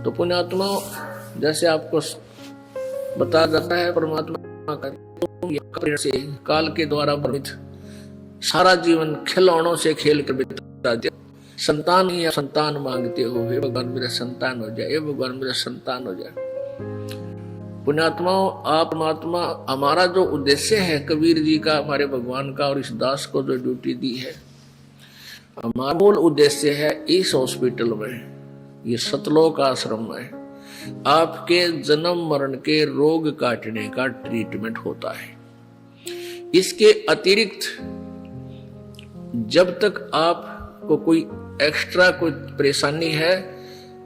तो पुण्यात्मा जैसे आपको बता जाता है परमात्मा का से काल के द्वारा भ्रमित सारा जीवन खिलौनों से खेल कर बिता दिया। संतान या संतान मांगते हो, हे भगवान मेरा संतान हो जाए, हे भगवान मेरा संतान हो जाए। पुण्यात्माओं, आप परमात्मा हमारा जो उद्देश्य है कबीर जी का, हमारे भगवान का और इस दास को जो ड्यूटी दी है, हमारा मूल उद्देश्य है इस हॉस्पिटल में, ये सतलोक आश्रम में आपके जन्म मरण के रोग काटने का ट्रीटमेंट होता है। इसके अतिरिक्त जब तक आपको कोई एक्स्ट्रा कोई परेशानी है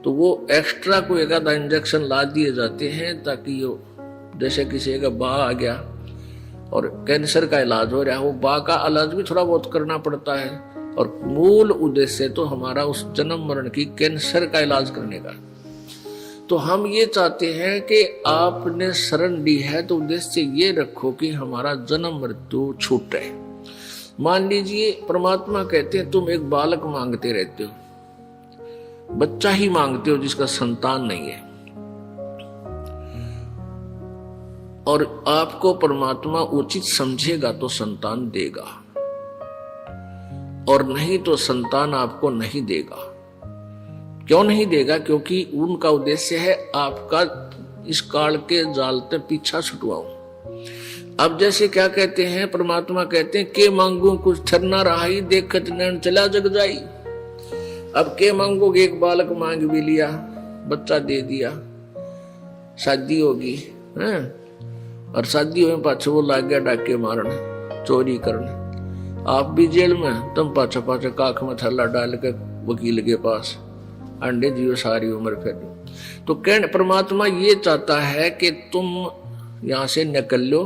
तो वो एक्स्ट्रा कोई एक आधा इंजेक्शन ला दिए जाते हैं, ताकि यो जैसे किसी का बाह आ गया और कैंसर का इलाज हो रहा है, वो बाह का इलाज भी थोड़ा बहुत करना पड़ता है। और मूल उद्देश्य तो हमारा उस जन्म मरण की कैंसर का इलाज करने का। तो हम ये चाहते हैं कि आपने शरण दी है तो उद्देश्य ये रखो कि हमारा जन्म मृत्यु छूटे। मान लीजिए परमात्मा कहते हैं तुम एक बालक मांगते रहते हो, बच्चा ही मांगते हो जिसका संतान नहीं है, और आपको परमात्मा उचित समझेगा तो संतान देगा, और नहीं तो संतान आपको नहीं देगा। क्यों नहीं देगा? क्योंकि उनका उद्देश्य है आपका इस काल के जाल से पीछा छुटवाओ। अब जैसे क्या कहते हैं परमात्मा कहते हैं के मांगू कुछ ठरना रहा ही, देखत नैन चला जग जाई। अब के मांगोगे, एक बालक मांग भी लिया, बच्चा दे दिया, शादी होगी है, और शादी हुए पाछे वो लाग गया डाके मारने, चोरी करने, आप भी जेल में, तुम पाछा पाछा काख में थैला डाल के वकील के पास अंडे जियो सारी उम्र फिर। तो कहने परमात्मा ये चाहता है कि तुम यहां से निकल लो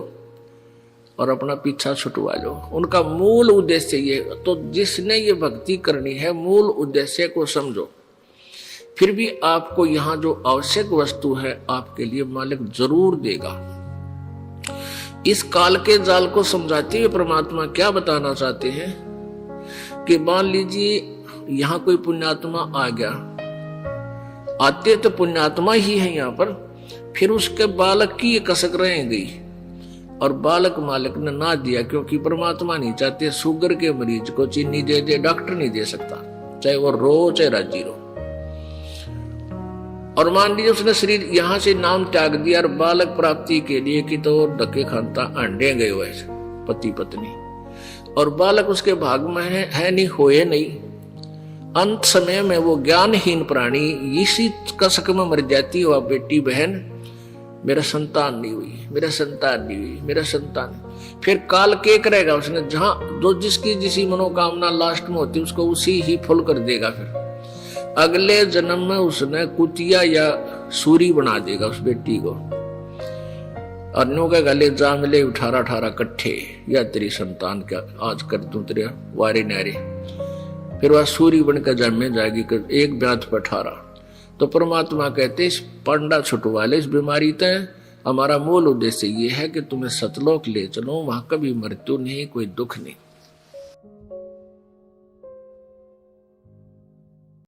और अपना पीछा छुटवा लो। उनका मूल उद्देश्य ये। तो जिसने ये भक्ति करनी है, मूल उद्देश्य को समझो। फिर भी आपको यहाँ जो आवश्यक वस्तु है आपके लिए मालिक जरूर देगा। इस काल के जाल को समझाते हुए परमात्मा क्या बताना चाहते हैं कि मान लीजिए यहाँ कोई पुण्यात्मा आ गया, आते तो पुण्यात्मा ही है यहाँ पर, फिर उसके बालक की ये कसक रह गई और बालक मालिक ने ना दिया, क्योंकि परमात्मा नहीं चाहते शुगर के मरीज को चीनी दे दे, डॉक्टर नहीं दे सकता, चाहे वो रो चाहे राजी रो। और मान लीजिए उसने शरीर यहां से नाम त्याग दिया और बालक प्राप्ति के लिए कि तो धक्के खानता अंडे गए हुए पति पत्नी, और बालक उसके भाग में है नहीं, होए नहीं। अंत समय में वो ज्ञानहीन प्राणी इसी कसक में मर जाती है, बेटी बहन मेरा संतान नहीं हुई, मेरा संतान नहीं हुई, मेरा संतान। फिर काल के करेगा, उसने जहां जो जिसकी जिसी मनोकामना लास्ट में होती उसको उसी ही फुल कर देगा। फिर अगले जन्म में उसने कुतिया या सूरी बना देगा उस बेटी को, और नो का गले जा मिले 18 कट्ठे, या तेरी संतान क्या आज कर दूं तेरे वारे नारे। फिर वह सूरी बनकर जन्मे जाएगी, एक ब्यात पर 18। तो परमात्मा कहते इस पंडा छुटवा ले इस बीमारी तय। हमारा मूल उद्देश्य ये है कि तुम्हें सतलोक ले चलो, वहां कभी मृत्यु नहीं, कोई दुख नहीं।